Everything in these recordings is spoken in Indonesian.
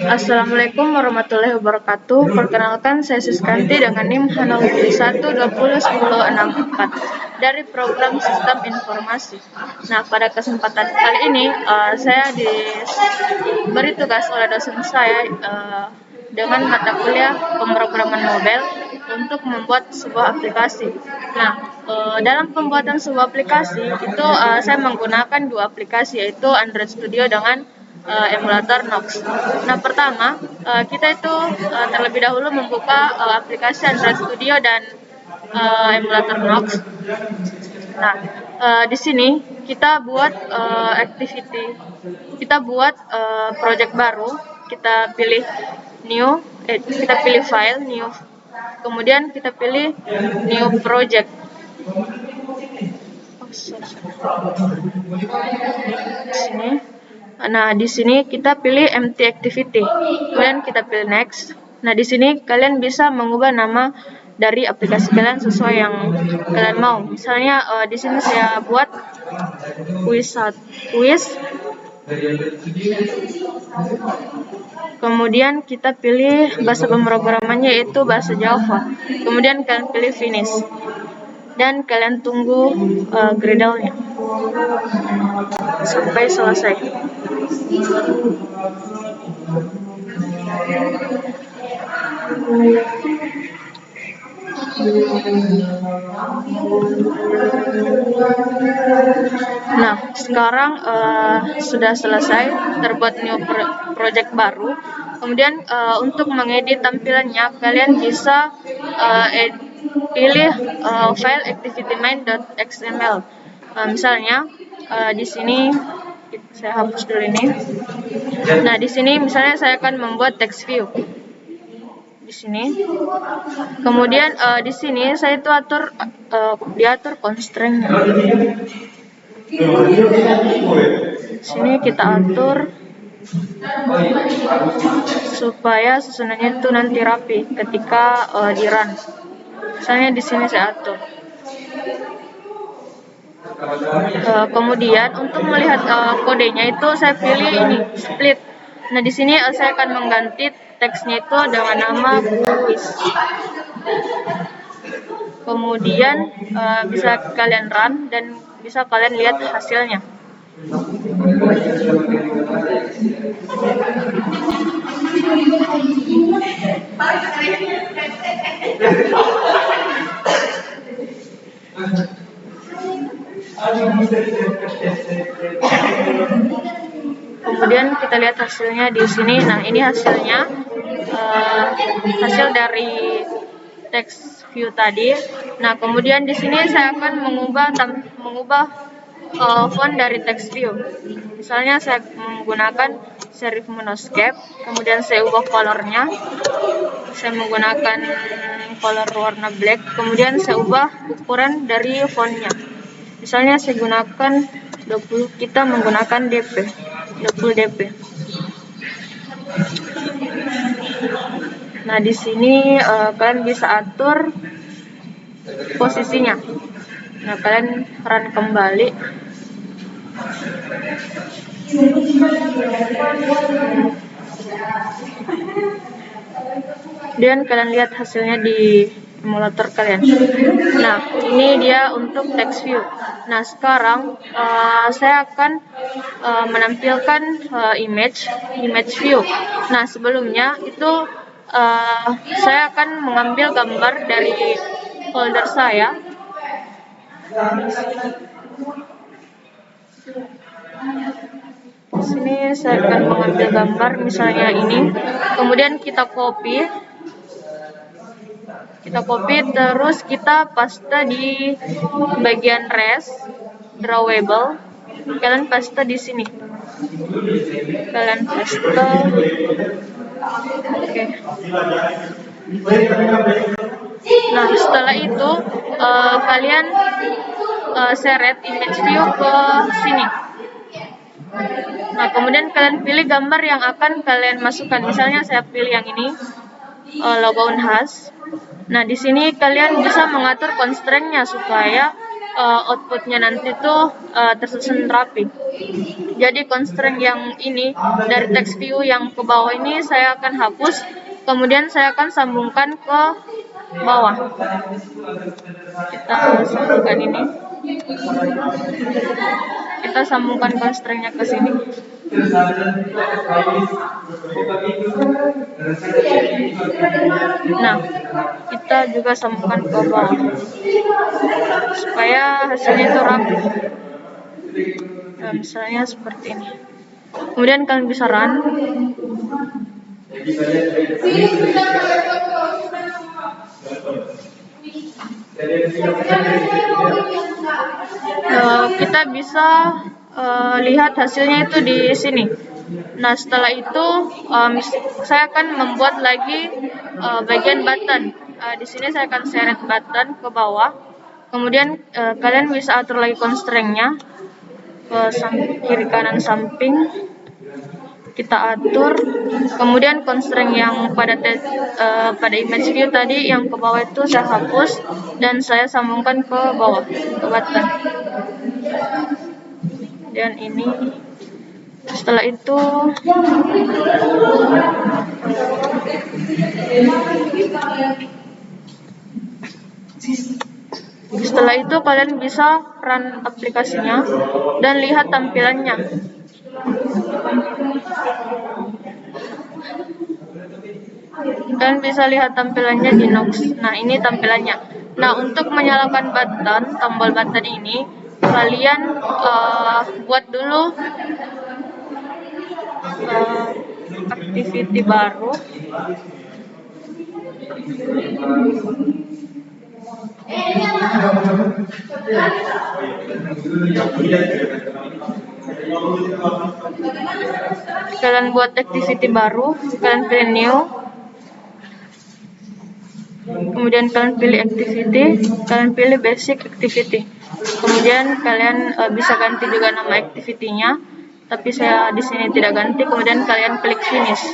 Assalamualaikum warahmatullahi wabarakatuh. Perkenalkan, saya Siskanti dengan NIM H01201064 dari program Sistem Informasi. Nah, pada kesempatan kali ini saya diberi tugas oleh dosen saya dengan mata kuliah pemrograman mobile untuk membuat sebuah aplikasi. Nah, dalam pembuatan sebuah aplikasi itu saya menggunakan dua aplikasi, yaitu Android Studio dengan emulator Nox. Nah, pertama kita itu terlebih dahulu membuka aplikasi Android Studio dan emulator Nox. Nah, di sini kita buat activity, kita buat project baru. Kita pilih new, kita pilih file new, kemudian kita pilih new project. Sini. Nah, di sini kita pilih empty activity, kemudian kita pilih next. Nah, di sini kalian bisa mengubah nama dari aplikasi kalian sesuai yang kalian mau. Misalnya di sini saya buat quiz. Kemudian kita pilih bahasa pemrogramannya yaitu bahasa Java. Kemudian kalian pilih finish. Dan kalian tunggu Gradle-nya sampai selesai. Nah, sekarang sudah selesai terbuat new project baru. Kemudian untuk mengedit tampilannya, kalian bisa pilih file activity-main.xml. Misalnya di sini saya hapus dulu ini. Nah, di sini misalnya saya akan membuat text view. Di sini. Kemudian di sini saya itu diatur constraint-nya. Sini kita atur supaya susunannya itu nanti rapi ketika di run. Misalnya di sini saya atur. Kemudian untuk melihat kodenya itu saya pilih ini split. Nah, di sini saya akan mengganti teksnya itu dengan nama quiz. Kemudian bisa kalian run dan bisa kalian lihat hasilnya. Kemudian kita lihat hasilnya di sini. Nah, ini hasilnya, hasil dari text view tadi. Nah, kemudian di sini saya akan mengubah font dari text view. Misalnya saya menggunakan serif monoscape, kemudian saya ubah colornya. Saya menggunakan color warna black, kemudian saya ubah ukuran dari fontnya. Misalnya saya gunakan 20, kita menggunakan DP, 20 DP. Nah, di sini kalian bisa atur posisinya. Nah, kalian run kembali. Dan kalian lihat hasilnya di emulator kalian. Nah, ini dia untuk text view. Nah, sekarang saya akan menampilkan image view. Nah, sebelumnya itu saya akan mengambil gambar dari folder saya. Di sini saya akan mengambil gambar misalnya ini. Kemudian kita copy terus kita paste di bagian rest drawable. Kalian paste di sini. Kalian paste. Oke. Nah, setelah itu kalian seret image view ke sini. Nah, kemudian kalian pilih gambar yang akan kalian masukkan. Misalnya saya pilih yang ini, logo Unhas. Nah, di sini kalian bisa mengatur constraint-nya supaya outputnya nanti tuh tersusun rapi. Jadi constraint yang ini dari text view yang ke bawah ini saya akan hapus, kemudian saya akan sambungkan ke bawah. Kita sambungkan ini. Kita sambungkan constraint-nya ke sini. Nah, kita juga sambungkan ke bawah supaya hasilnya itu rapi. Nah, misalnya seperti ini. Kemudian kalian bisa run. Kita bisa lihat hasilnya itu di sini. Nah, setelah itu saya akan membuat lagi bagian button. Di sini saya akan seret button ke bawah. Kemudian kalian bisa atur lagi constraint-nya ke kiri kanan samping. Kita atur. Kemudian constraint yang pada image view tadi yang ke bawah itu saya hapus dan saya sambungkan ke bawah ke button. Dan ini setelah itu kalian bisa run aplikasinya dan lihat tampilannya. Kalian bisa lihat tampilannya di Nox. Nah, ini tampilannya. Nah, untuk menyalakan button, tombol button ini, kalian buat dulu activity baru. Kalian buat activity baru, kalian pilih new. Kemudian kalian pilih activity, kalian pilih basic activity. Kemudian kalian bisa ganti juga nama activity-nya, tapi saya di sini tidak ganti. Kemudian kalian klik finish.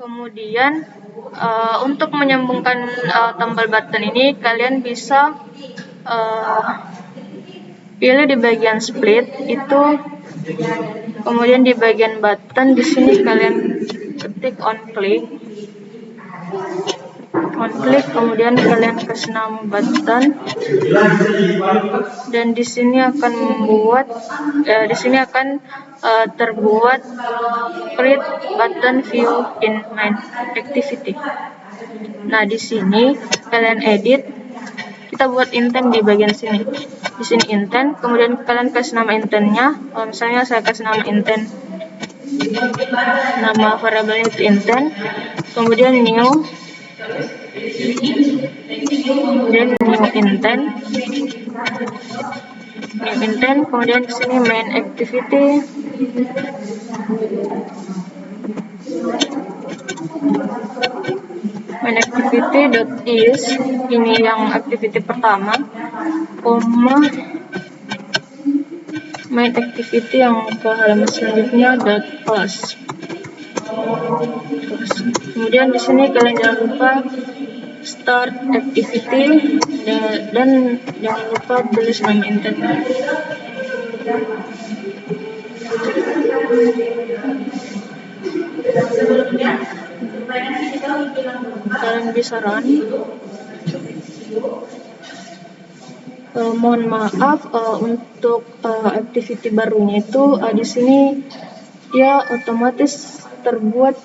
Kemudian untuk menyambungkan tombol button ini, kalian bisa pilih di bagian split itu, kemudian di bagian button di sini kalian ketik on click, kemudian kalian kasih nama button, dan di sini akan terbuat create button view in main activity. Nah, di sini kalian edit, kita buat intent di bagian sini. Di sini intent, kemudian kalian kasih nama intentnya. Misalnya saya kasih nama intent, nama variabelnya itu intent, kemudian new, kemudian new intent, kemudian di sini main activity, is, ini yang activity pertama, koma main activity yang ke halaman selanjutnya class. Kemudian di sini kalian jangan lupa start activity dan jangan lupa tulis nama intent. Kalian bisa run. Mohon maaf untuk activity barunya itu di sini dia otomatis terbuat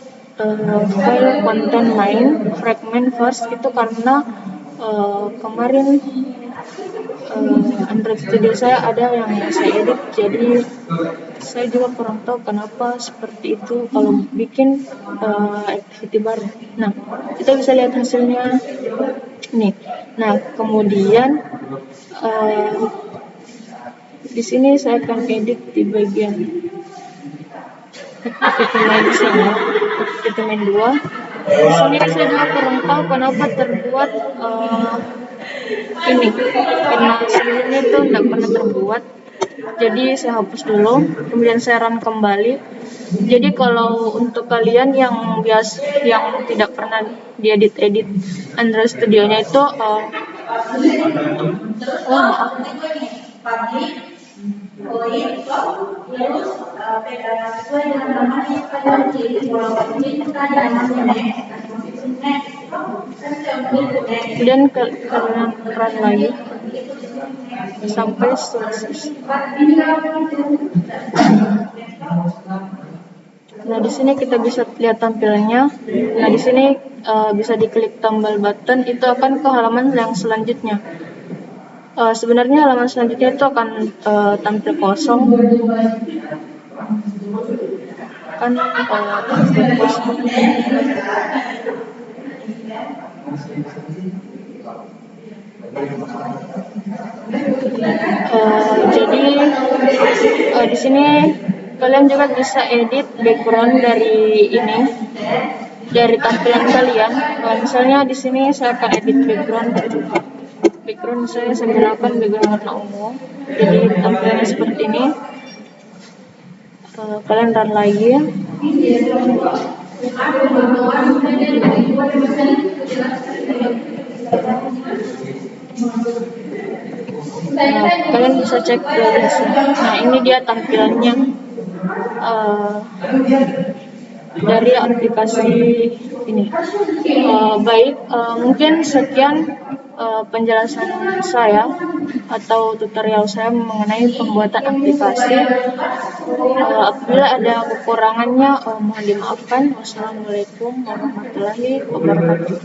file content main fragment first, itu karena kemarin Android Studio saya ada yang saya edit, jadi saya juga kurang tahu kenapa seperti itu kalau bikin activity baru. Nah, kita bisa lihat hasilnya nih. Nah, kemudian di sini saya akan edit di bagian activity main sini, activity main 2. Di sini saya juga kurang tahu kenapa terbuat ini, karena sebelumnya itu tidak pernah terbuat. Jadi saya hapus dulu, kemudian saya run kembali. Jadi kalau untuk kalian yang tidak pernah diedit Android Studio-nya itu kemudian kalian run lagi sampai sukses. Nah, di sini kita bisa lihat tampilannya. Nah, di sini bisa diklik tombol button, itu akan ke halaman yang selanjutnya. Sebenarnya halaman selanjutnya itu akan tampil kosong. Jadi di sini kalian juga bisa edit background dari tampilan kalian. Misalnya di sini saya akan edit background saya gunakan background warna ungu. Jadi tampilannya seperti ini. Kalian run lagi. Kalian bisa cek di sini. Nah, ini dia tampilannya dari aplikasi ini. Baik, mungkin sekian penjelasan saya atau tutorial saya mengenai pembuatan aplikasi. Apabila ada kekurangannya, mohon dimaafkan. Wassalamualaikum warahmatullahi wabarakatuh.